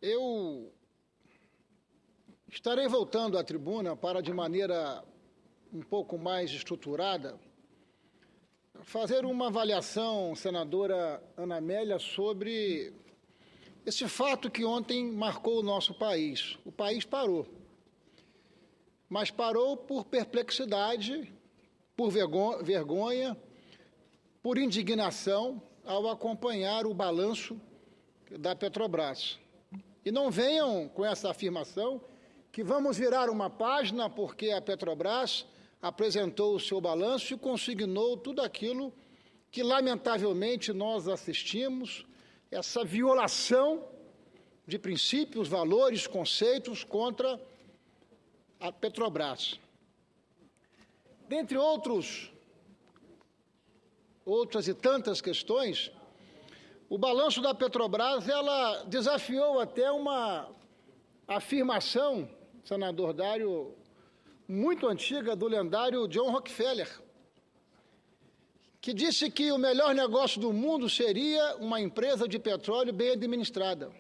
Eu estarei voltando à tribuna para, de maneira um pouco mais estruturada, fazer uma avaliação, senadora Ana Amélia, sobre esse fato que ontem marcou o nosso país. O país parou, mas parou por perplexidade, por vergonha, por indignação ao acompanhar o balanço da Petrobras. E não venham com essa afirmação que vamos virar uma página porque a Petrobras apresentou o seu balanço e consignou tudo aquilo que, lamentavelmente, nós assistimos, essa violação de princípios, valores, conceitos contra a Petrobras. Dentre outras e tantas questões, o balanço da Petrobras, ela desafiou até uma afirmação, senador Dário, muito antiga, do lendário John Rockefeller, que disse que o melhor negócio do mundo seria uma empresa de petróleo bem administrada.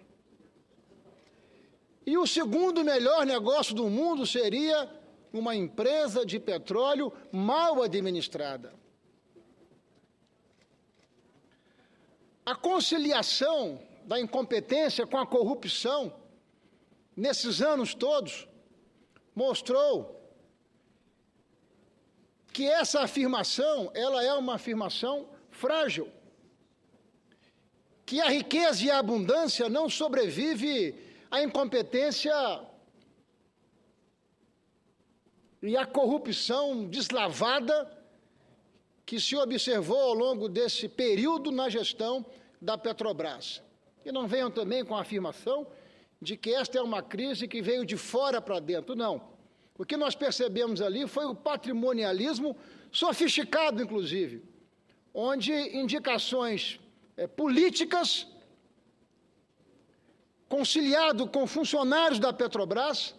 E o segundo melhor negócio do mundo seria uma empresa de petróleo mal administrada. A conciliação da incompetência com a corrupção, nesses anos todos, mostrou que essa afirmação, ela é uma afirmação frágil, que a riqueza e a abundância não sobrevive à incompetência e à corrupção deslavada que se observou ao longo desse período na gestão da Petrobras. E não venham também com a afirmação de que esta é uma crise que veio de fora para dentro. Não. O que nós percebemos ali foi o patrimonialismo sofisticado, inclusive, onde indicações políticas, conciliado com funcionários da Petrobras,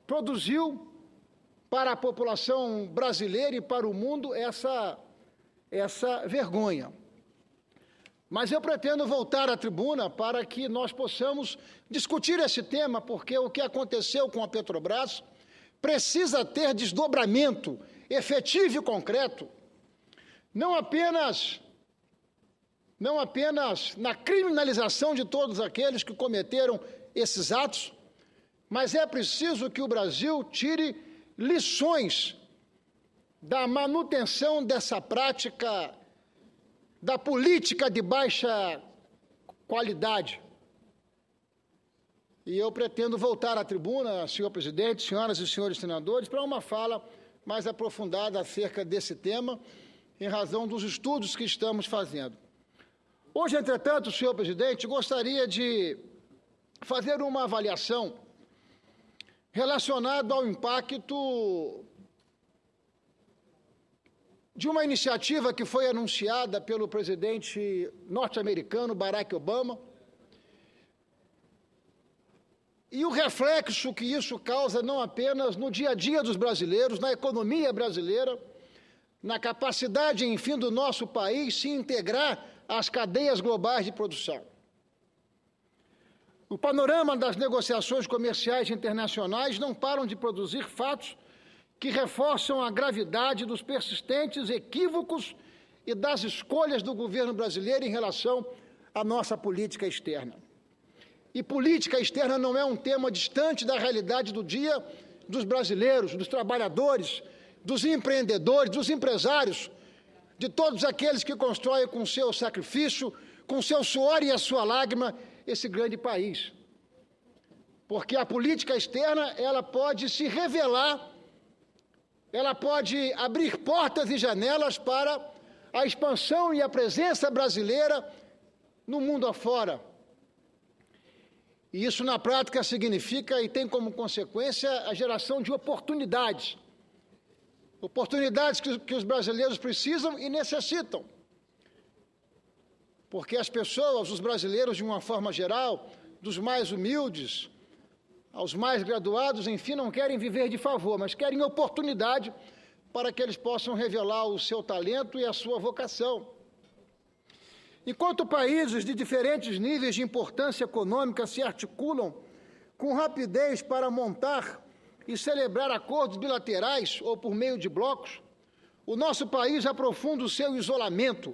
produziu para a população brasileira e para o mundo essa vergonha. Mas eu pretendo voltar à tribuna para que nós possamos discutir esse tema, porque o que aconteceu com a Petrobras precisa ter desdobramento efetivo e concreto, não apenas na criminalização de todos aqueles que cometeram esses atos, mas é preciso que o Brasil tire lições da manutenção dessa prática da política de baixa qualidade. E eu pretendo voltar à tribuna, senhor presidente, senhoras e senhores senadores, para uma fala mais aprofundada acerca desse tema, em razão dos estudos que estamos fazendo. Hoje, entretanto, senhor presidente, gostaria de fazer uma avaliação relacionada ao impacto de uma iniciativa que foi anunciada pelo presidente norte-americano Barack Obama e o reflexo que isso causa não apenas no dia a dia dos brasileiros, na economia brasileira, na capacidade, enfim, do nosso país se integrar às cadeias globais de produção. O panorama das negociações comerciais internacionais não param de produzir fatos que reforçam a gravidade dos persistentes equívocos e das escolhas do governo brasileiro em relação à nossa política externa. E política externa não é um tema distante da realidade do dia dos brasileiros, dos trabalhadores, dos empreendedores, dos empresários, de todos aqueles que constroem com seu sacrifício, com seu suor e a sua lágrima, esse grande país. Porque a política externa, ela pode se revelar, ela pode abrir portas e janelas para a expansão e a presença brasileira no mundo afora. E isso, na prática, significa e tem como consequência a geração de oportunidades. Oportunidades que os brasileiros precisam e necessitam. Porque as pessoas, os brasileiros, de uma forma geral, dos mais humildes aos mais graduados, enfim, não querem viver de favor, mas querem oportunidade para que eles possam revelar o seu talento e a sua vocação. Enquanto países de diferentes níveis de importância econômica se articulam com rapidez para montar e celebrar acordos bilaterais ou por meio de blocos, o nosso país aprofunda o seu isolamento,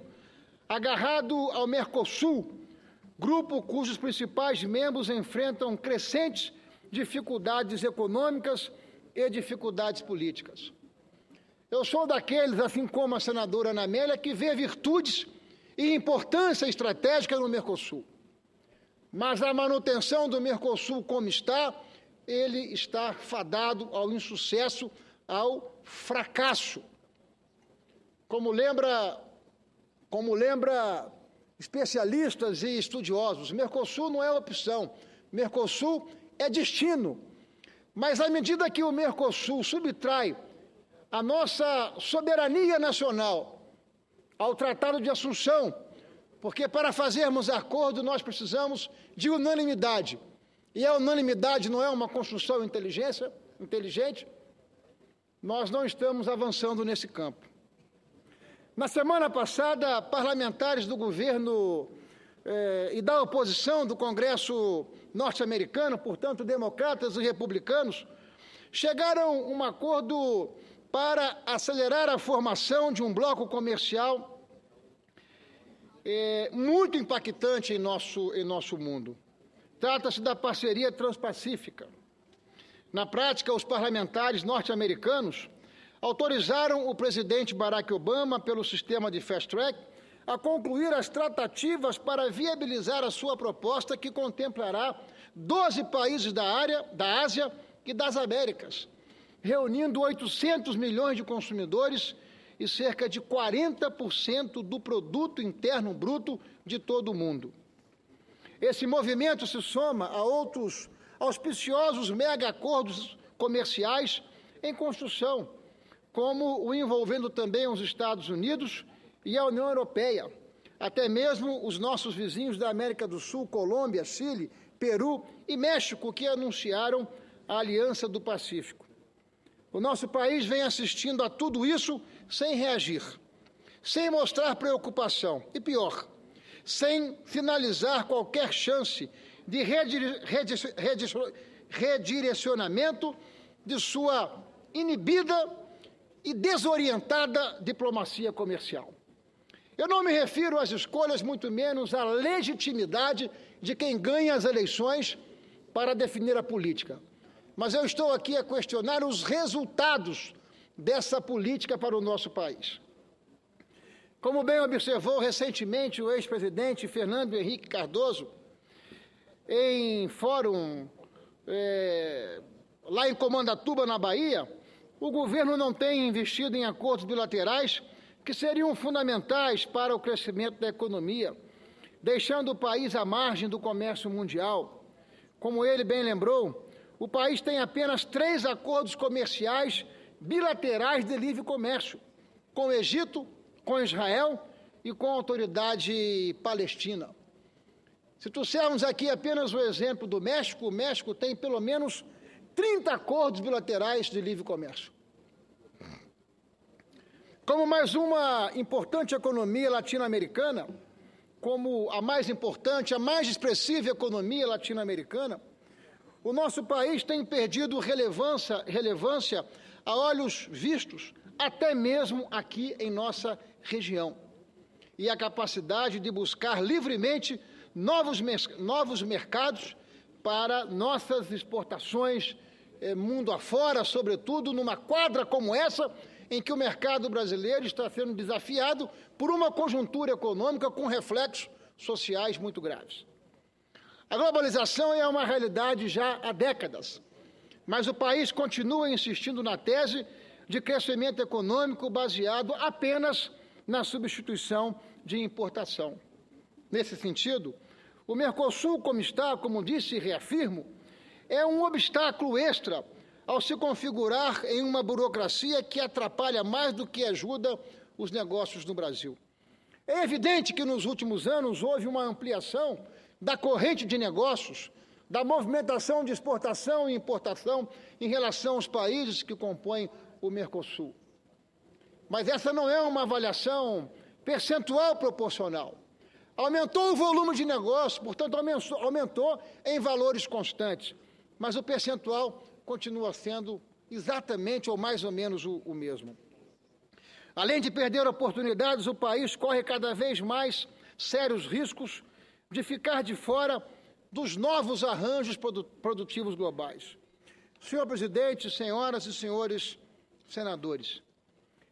agarrado ao Mercosul, grupo cujos principais membros enfrentam crescentes dificuldades econômicas e dificuldades políticas. Eu sou daqueles, assim como a senadora Ana Amélia, que vê virtudes e importância estratégica no Mercosul. Mas a manutenção do Mercosul como está, ele está fadado ao insucesso, ao fracasso. Como lembra especialistas e estudiosos, Mercosul não é opção, Mercosul é destino. Mas à medida que o Mercosul subtrai a nossa soberania nacional ao Tratado de Assunção, porque para fazermos acordo nós precisamos de unanimidade, e a unanimidade não é uma construção inteligente, nós não estamos avançando nesse campo. Na semana passada, parlamentares do governo e da oposição do Congresso norte-americano, portanto, democratas e republicanos, chegaram a um acordo para acelerar a formação de um bloco comercial muito impactante em nosso mundo. Trata-se da parceria transpacífica. Na prática, os parlamentares norte-americanos autorizaram o presidente Barack Obama, pelo sistema de Fast Track, a concluir as tratativas para viabilizar a sua proposta, que contemplará 12 países da Ásia e das Américas, reunindo 800 milhões de consumidores e cerca de 40% do produto interno bruto de todo o mundo. Esse movimento se soma a outros auspiciosos mega-acordos comerciais em construção, como o envolvendo também os Estados Unidos e a União Europeia, até mesmo os nossos vizinhos da América do Sul, Colômbia, Chile, Peru e México, que anunciaram a Aliança do Pacífico. O nosso país vem assistindo a tudo isso sem reagir, sem mostrar preocupação e, pior, sem finalizar qualquer chance de redirecionamento de sua inibida e desorientada diplomacia comercial. Eu não me refiro às escolhas, muito menos à legitimidade de quem ganha as eleições para definir a política. Mas eu estou aqui a questionar os resultados dessa política para o nosso país. Como bem observou recentemente o ex-presidente Fernando Henrique Cardoso, em fórum lá em Comandatuba, na Bahia, o governo não tem investido em acordos bilaterais que seriam fundamentais para o crescimento da economia, deixando o país à margem do comércio mundial. Como ele bem lembrou, o país tem apenas 3 acordos comerciais bilaterais de livre comércio, com o Egito, com Israel e com a autoridade palestina. Se trouxermos aqui apenas o exemplo do México, o México tem pelo menos 30 acordos bilaterais de livre comércio. Como mais uma importante economia latino-americana, como a mais importante, a mais expressiva economia latino-americana, o nosso país tem perdido relevância a olhos vistos, até mesmo aqui em nossa região, e a capacidade de buscar livremente novos mercados para nossas exportações mundo afora, sobretudo numa quadra como essa, em que o mercado brasileiro está sendo desafiado por uma conjuntura econômica com reflexos sociais muito graves. A globalização é uma realidade já há décadas, mas o país continua insistindo na tese de crescimento econômico baseado apenas na substituição de importação. Nesse sentido, o Mercosul, como está, como disse e reafirmo, é um obstáculo extra ao se configurar em uma burocracia que atrapalha mais do que ajuda os negócios no Brasil. É evidente que nos últimos anos houve uma ampliação da corrente de negócios, da movimentação de exportação e importação em relação aos países que compõem o Mercosul. Mas essa não é uma avaliação percentual proporcional. Aumentou o volume de negócio, portanto, aumentou em valores constantes, mas o percentual continua sendo exatamente ou mais ou menos o mesmo. Além de perder oportunidades, o país corre cada vez mais sérios riscos de ficar de fora dos novos arranjos produtivos globais. Senhor presidente, senhoras e senhores senadores,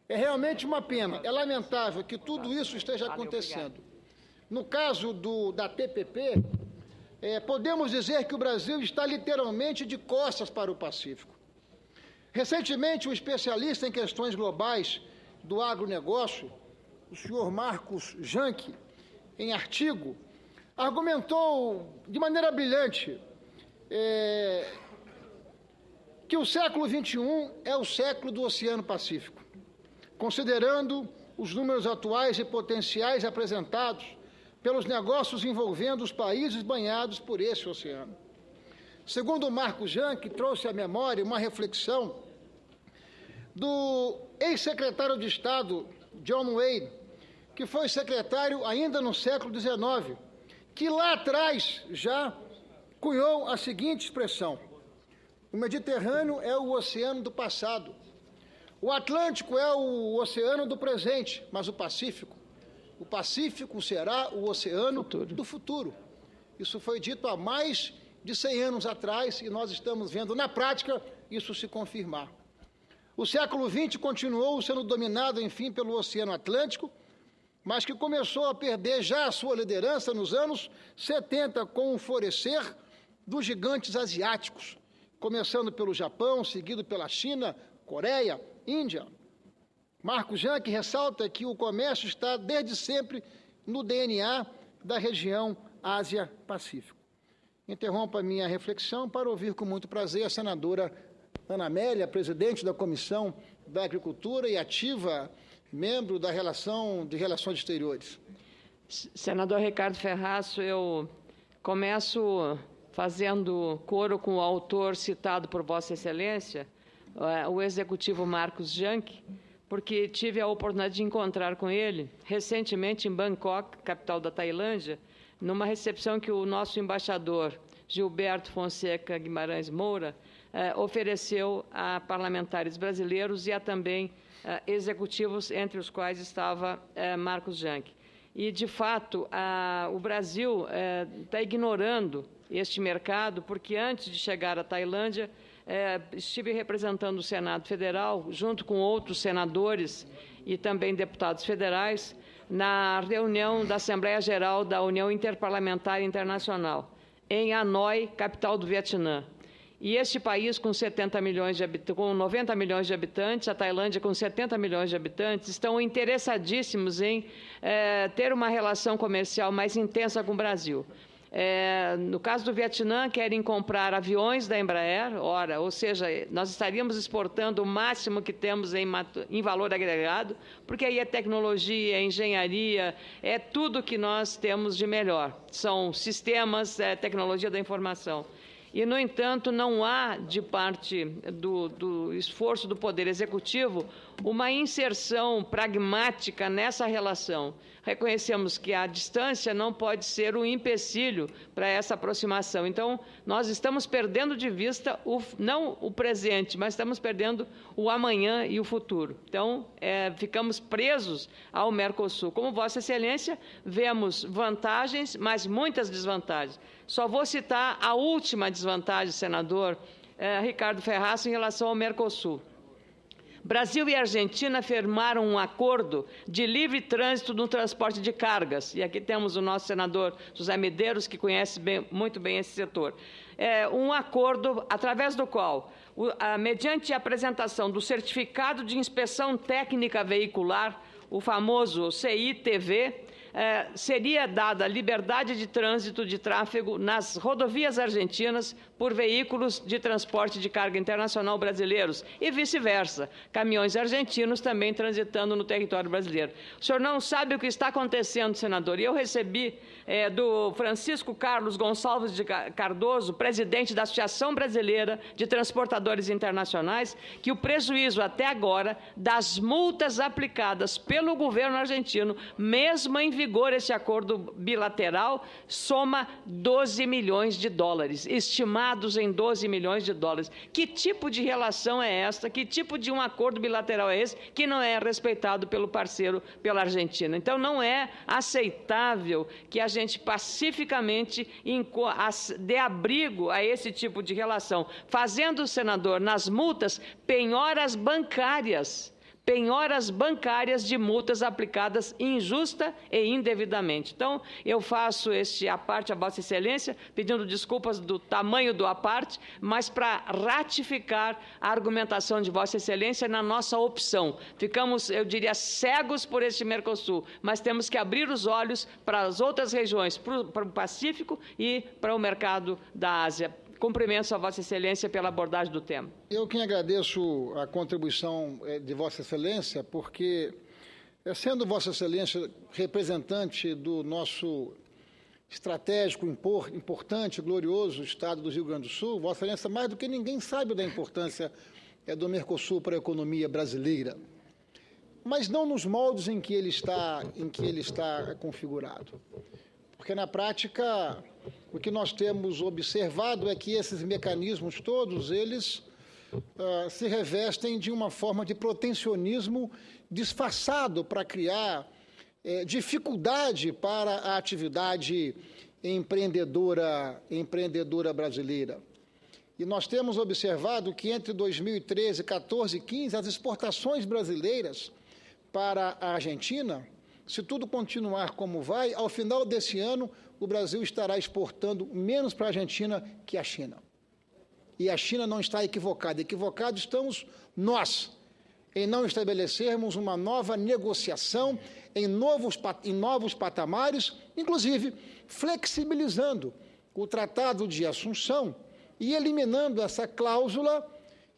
é realmente uma pena, é lamentável que tudo isso esteja acontecendo. No caso da TPP, podemos dizer que o Brasil está literalmente de costas para o Pacífico. Recentemente, um especialista em questões globais do agronegócio, o senhor Marcos Janck, em artigo, argumentou de maneira brilhante que o século XXI é o século do Oceano Pacífico, considerando os números atuais e potenciais apresentados pelos negócios envolvendo os países banhados por esse oceano. Segundo Marcos Janck, trouxe à memória uma reflexão do ex-secretário de Estado, John Wade, que foi secretário ainda no século XIX, que lá atrás já cunhou a seguinte expressão: o Mediterrâneo é o oceano do passado, o Atlântico é o oceano do presente, mas o Pacífico será o oceano do futuro. Isso foi dito há mais de 100 anos atrás e nós estamos vendo na prática isso se confirmar. O século XX continuou sendo dominado, enfim, pelo Oceano Atlântico, mas que começou a perder já a sua liderança nos anos 70 com o florescer dos gigantes asiáticos, começando pelo Japão, seguido pela China, Coreia, Índia. Marcos Janck ressalta que o comércio está desde sempre no DNA da região Ásia-Pacífico. Interrompo a minha reflexão para ouvir com muito prazer a senadora Ana Amélia, presidente da Comissão da Agricultura e ativa membro da Relação de Relações Exteriores. Senador Ricardo Ferraço, eu começo fazendo coro com o autor citado por Vossa Excelência, o executivo Marcos Janck, porque tive a oportunidade de encontrar com ele recentemente em Bangkok, capital da Tailândia, numa recepção que o nosso embaixador Gilberto Fonseca Guimarães Moura ofereceu a parlamentares brasileiros e a também executivos, entre os quais estava Marcos Janck. E, de fato, o Brasil está ignorando este mercado, porque antes de chegar à Tailândia, estive representando o Senado Federal, junto com outros senadores e também deputados federais, na reunião da Assembleia Geral da União Interparlamentar Internacional, em Hanoi, capital do Vietnã. E este país, com 90 milhões de habitantes, a Tailândia com 70 milhões de habitantes, estão interessadíssimos em ter uma relação comercial mais intensa com o Brasil. No caso do Vietnã, querem comprar aviões da Embraer, ou seja, nós estaríamos exportando o máximo que temos em valor agregado, porque aí é tecnologia, é engenharia, é tudo que nós temos de melhor. São sistemas, tecnologia da informação. E, no entanto, não há, de parte do esforço do Poder Executivo, uma inserção pragmática nessa relação. Reconhecemos que a distância não pode ser um empecilho para essa aproximação. Então, nós estamos perdendo de vista não o presente, mas estamos perdendo o amanhã e o futuro. Então, ficamos presos ao Mercosul. Como Vossa Excelência, vemos vantagens, mas muitas desvantagens. Só vou citar a última desvantagem, senador Ricardo Ferraço, em relação ao Mercosul. Brasil e Argentina firmaram um acordo de livre trânsito no transporte de cargas. E aqui temos o nosso senador José Medeiros, que conhece muito bem esse setor. Um acordo através do qual, mediante a apresentação do Certificado de Inspeção Técnica Veicular, o famoso CITV, seria dada liberdade de trânsito de tráfego nas rodovias argentinas por veículos de transporte de carga internacional brasileiros e vice-versa, caminhões argentinos também transitando no território brasileiro. O senhor não sabe o que está acontecendo, senador, e eu recebi do Francisco Carlos Gonçalves de Cardoso, presidente da Associação Brasileira de Transportadores Internacionais, que o prejuízo até agora das multas aplicadas pelo governo argentino, mesmo em vigor esse acordo bilateral, soma 12 milhões de dólares, estimados em 12 milhões de dólares. Que tipo de relação é esta? Que tipo de um acordo bilateral é esse que não é respeitado pelo parceiro, pela Argentina? Então, não é aceitável que a gente pacificamente dê abrigo a esse tipo de relação, fazendo, senador, nas multas, penhoras bancárias de multas aplicadas injusta e indevidamente. Então, eu faço este aparte a Vossa Excelência, pedindo desculpas do tamanho do aparte, mas para ratificar a argumentação de Vossa Excelência na nossa opção. Ficamos, eu diria, cegos por este Mercosul, mas temos que abrir os olhos para as outras regiões, para o Pacífico e para o mercado da Ásia. Cumprimentos a Vossa Excelência pela abordagem do tema. Eu quem agradeço a contribuição de Vossa Excelência, porque, sendo Vossa Excelência representante do nosso estratégico, importante, glorioso Estado do Rio Grande do Sul, Vossa Excelência, mais do que ninguém, sabe da importância do Mercosul para a economia brasileira, mas não nos moldes em que ele está configurado. Porque, na prática, o que nós temos observado é que esses mecanismos todos, eles se revestem de uma forma de protecionismo disfarçado para criar dificuldade para a atividade empreendedora brasileira. E nós temos observado que entre 2013, 14 e 15, as exportações brasileiras para a Argentina, se tudo continuar como vai, ao final desse ano, o Brasil estará exportando menos para a Argentina que a China. E a China não está equivocada. Equivocados estamos nós, em não estabelecermos uma nova negociação em novos patamares, inclusive flexibilizando o Tratado de Assunção e eliminando essa cláusula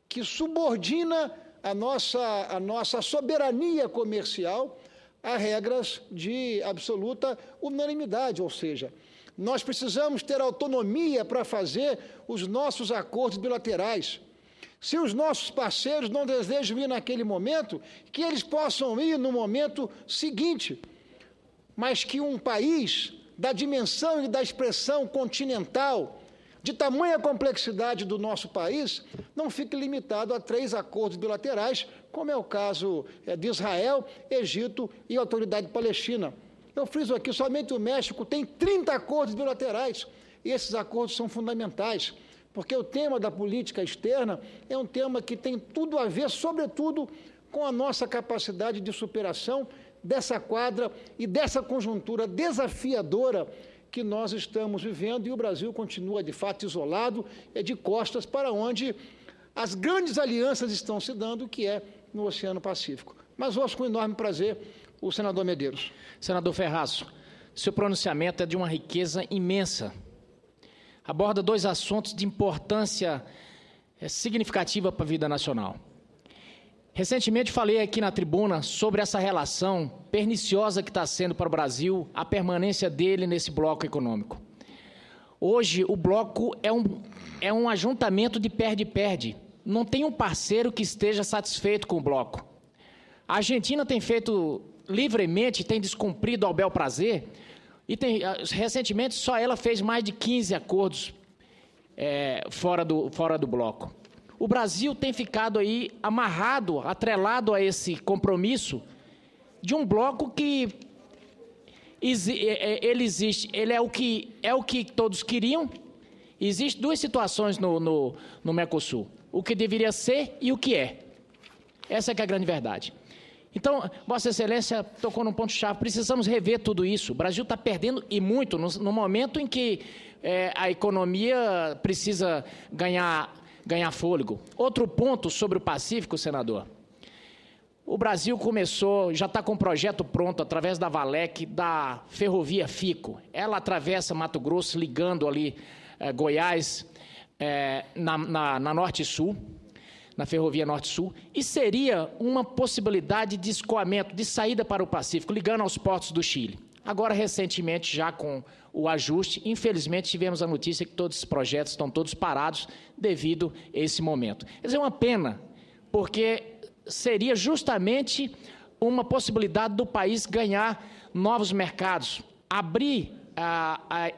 que subordina a nossa soberania comercial a regras de absoluta unanimidade, ou seja, nós precisamos ter autonomia para fazer os nossos acordos bilaterais. Se os nossos parceiros não desejam ir naquele momento, que eles possam ir no momento seguinte, mas que um país da dimensão e da expressão continental, de tamanha complexidade do nosso país, não fique limitado a 3 acordos bilaterais, como é o caso de Israel, Egito e Autoridade Palestina. Eu friso aqui, somente o México tem 30 acordos bilaterais, e esses acordos são fundamentais, porque o tema da política externa é um tema que tem tudo a ver, sobretudo, com a nossa capacidade de superação dessa quadra e dessa conjuntura desafiadora que nós estamos vivendo, e o Brasil continua, de fato, isolado, de costas para onde as grandes alianças estão se dando, que é no Oceano Pacífico. Mas ouço com enorme prazer o senador Medeiros. Senador Ferraço, seu pronunciamento é de uma riqueza imensa. Aborda 2 assuntos de importância significativa para a vida nacional. Recentemente falei aqui na tribuna sobre essa relação perniciosa que está sendo para o Brasil a permanência dele nesse bloco econômico. Hoje, o bloco é um ajuntamento de perde-perde. Não tem um parceiro que esteja satisfeito com o bloco. A Argentina tem feito livremente, tem descumprido ao bel prazer, e recentemente só ela fez mais de 15 acordos fora do bloco. O Brasil tem ficado aí amarrado, atrelado a esse compromisso de um bloco que ele existe, ele é o que todos queriam. Existem 2 situações no Mercosul, o que deveria ser e o que é. Essa é que é a grande verdade. Então, Vossa Excelência tocou num ponto-chave, precisamos rever tudo isso. O Brasil está perdendo, e muito, no momento em que a economia precisa ganhar fôlego. Outro ponto sobre o Pacífico, senador. O Brasil já está com um projeto pronto, através da Valec, da ferrovia FICO. Ela atravessa Mato Grosso, ligando ali Goiás, na Norte-Sul, na ferrovia Norte-Sul, e seria uma possibilidade de escoamento, de saída para o Pacífico, ligando aos portos do Chile. Agora, recentemente, já com o ajuste, infelizmente, tivemos a notícia que todos esses projetos estão todos parados devido a esse momento. Quer dizer, é uma pena, porque seria justamente uma possibilidade do país ganhar novos mercados, abrir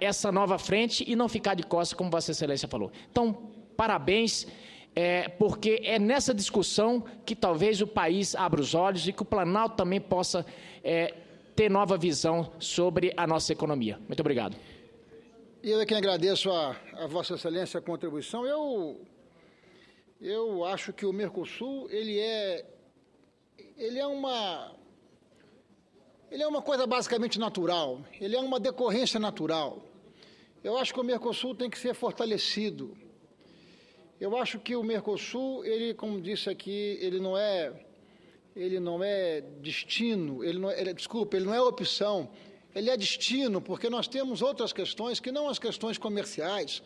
essa nova frente e não ficar de costas, como Vossa Excelência falou. Então, parabéns, porque é nessa discussão que talvez o país abra os olhos e que o Planalto também possa ter nova visão sobre a nossa economia. Muito obrigado. Eu é quem agradeço a Vossa Excelência a contribuição. Eu acho que o Mercosul ele é uma coisa basicamente natural, ele é uma decorrência natural. Eu acho que o Mercosul tem que ser fortalecido. Eu acho que o Mercosul, ele, como disse aqui, ele não é destino, ele não é opção, ele é destino, porque nós temos outras questões que não as questões comerciais,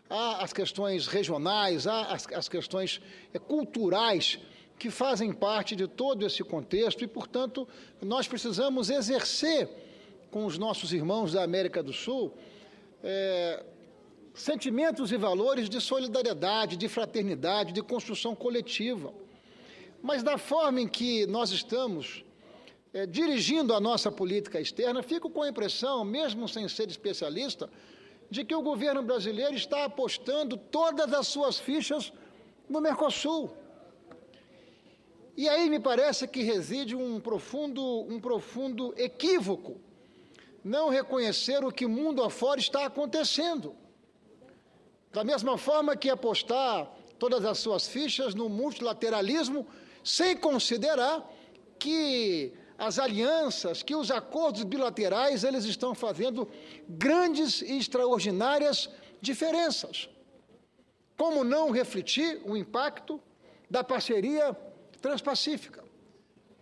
há as questões regionais, há as questões culturais, que fazem parte de todo esse contexto e, portanto, nós precisamos exercer com os nossos irmãos da América do Sul sentimentos e valores de solidariedade, de fraternidade, de construção coletiva. Mas da forma em que nós estamos dirigindo a nossa política externa, fico com a impressão, mesmo sem ser especialista, de que o governo brasileiro está apostando todas as suas fichas no Mercosul. E aí me parece que reside um profundo equívoco, não reconhecer o que mundo afora está acontecendo. Da mesma forma que apostar todas as suas fichas no multilateralismo, sem considerar que as alianças, que os acordos bilaterais, eles estão fazendo grandes e extraordinárias diferenças. Como não refletir o impacto da parceria transpacífica?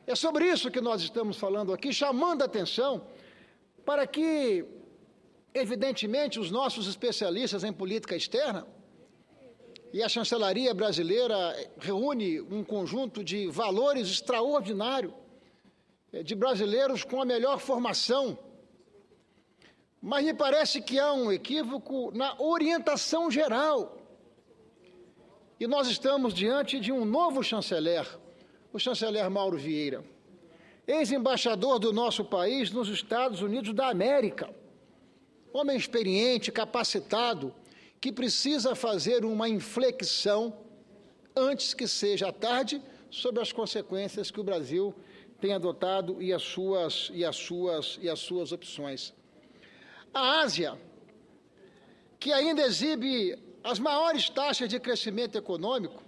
É sobre isso que nós estamos falando aqui, chamando a atenção para que, evidentemente, os nossos especialistas em política externa e a chancelaria brasileira reúne um conjunto de valores extraordinário, de brasileiros com a melhor formação, mas me parece que há um equívoco na orientação geral. E nós estamos diante de um novo chanceler, o chanceler Mauro Vieira, ex-embaixador do nosso país nos Estados Unidos da América, homem experiente, capacitado, que precisa fazer uma inflexão antes que seja tarde sobre as consequências que o Brasil tem adotado e as suas opções. A Ásia, que ainda exibe as maiores taxas de crescimento econômico,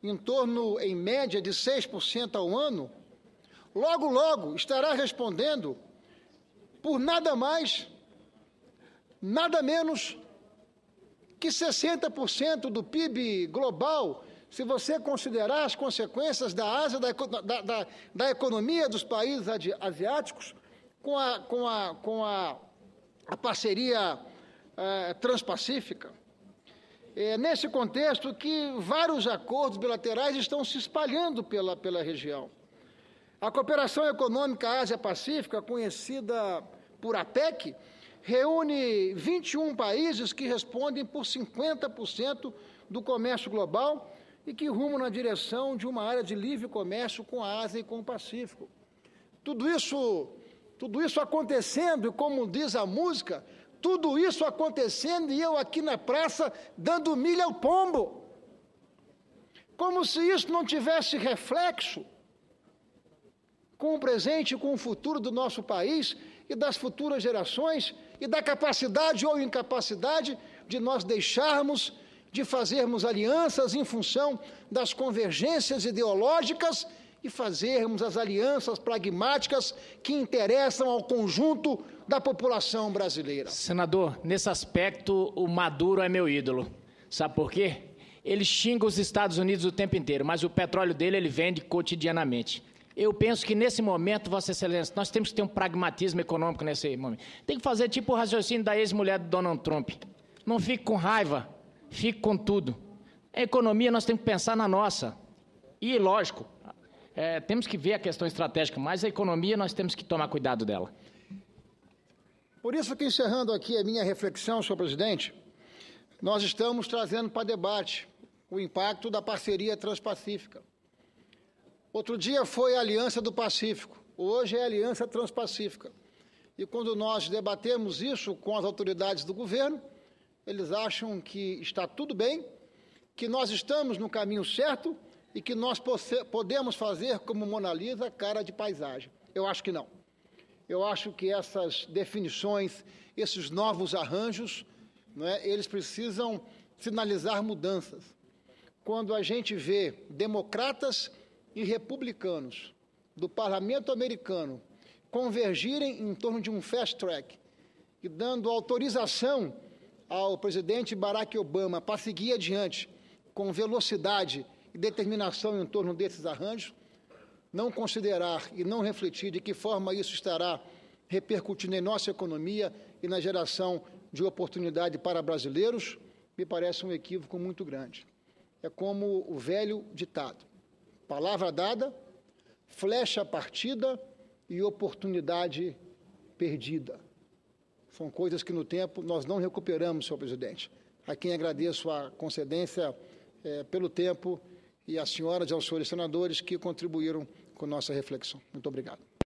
em torno, em média, de 6% ao ano, logo estará respondendo por nada mais, nada menos que 60% do PIB global, se você considerar as consequências da Ásia, da economia dos países asiáticos, com a parceria transpacífica. É nesse contexto que vários acordos bilaterais estão se espalhando pela região. A cooperação econômica Ásia-Pacífica, conhecida por APEC, reúne 21 países que respondem por 50% do comércio global e que rumam na direção de uma área de livre comércio com a Ásia e com o Pacífico. Tudo isso acontecendo, e como diz a música, tudo isso acontecendo e eu aqui na praça dando milho ao pombo. Como se isso não tivesse reflexo com o presente e com o futuro do nosso país e das futuras gerações e da capacidade ou incapacidade de nós deixarmos de fazermos alianças em função das convergências ideológicas e fazermos as alianças pragmáticas que interessam ao conjunto da população brasileira. Senador, nesse aspecto, o Maduro é meu ídolo. Sabe por quê? Ele xinga os Estados Unidos o tempo inteiro, mas o petróleo dele ele vende cotidianamente. Eu penso que, nesse momento, Vossa Excelência, nós temos que ter um pragmatismo econômico nesse momento. Tem que fazer tipo o raciocínio da ex-mulher do Donald Trump. Não fique com raiva, fique com tudo. A economia, nós temos que pensar na nossa. E, lógico, temos que ver a questão estratégica, mas a economia nós temos que tomar cuidado dela. Por isso que, encerrando aqui a minha reflexão, senhor presidente, nós estamos trazendo para debate o impacto da parceria transpacífica. Outro dia foi a Aliança do Pacífico, hoje é a Aliança Transpacífica. E quando nós debatemos isso com as autoridades do governo, eles acham que está tudo bem, que nós estamos no caminho certo e que nós podemos fazer como Mona Lisa cara de paisagem. Eu acho que não. Eu acho que essas definições, esses novos arranjos, eles precisam sinalizar mudanças. Quando a gente vê democratas e republicanos do parlamento americano convergirem em torno de um fast track e dando autorização ao presidente Barack Obama para seguir adiante com velocidade e determinação em torno desses arranjos, não considerar e não refletir de que forma isso estará repercutindo em nossa economia e na geração de oportunidade para brasileiros, me parece um equívoco muito grande. É como o velho ditado: palavra dada, flecha partida e oportunidade perdida. São coisas que no tempo nós não recuperamos, senhor presidente. A quem agradeço a concedência pelo tempo e às senhoras e aos senhores senadores que contribuíram com nossa reflexão. Muito obrigado.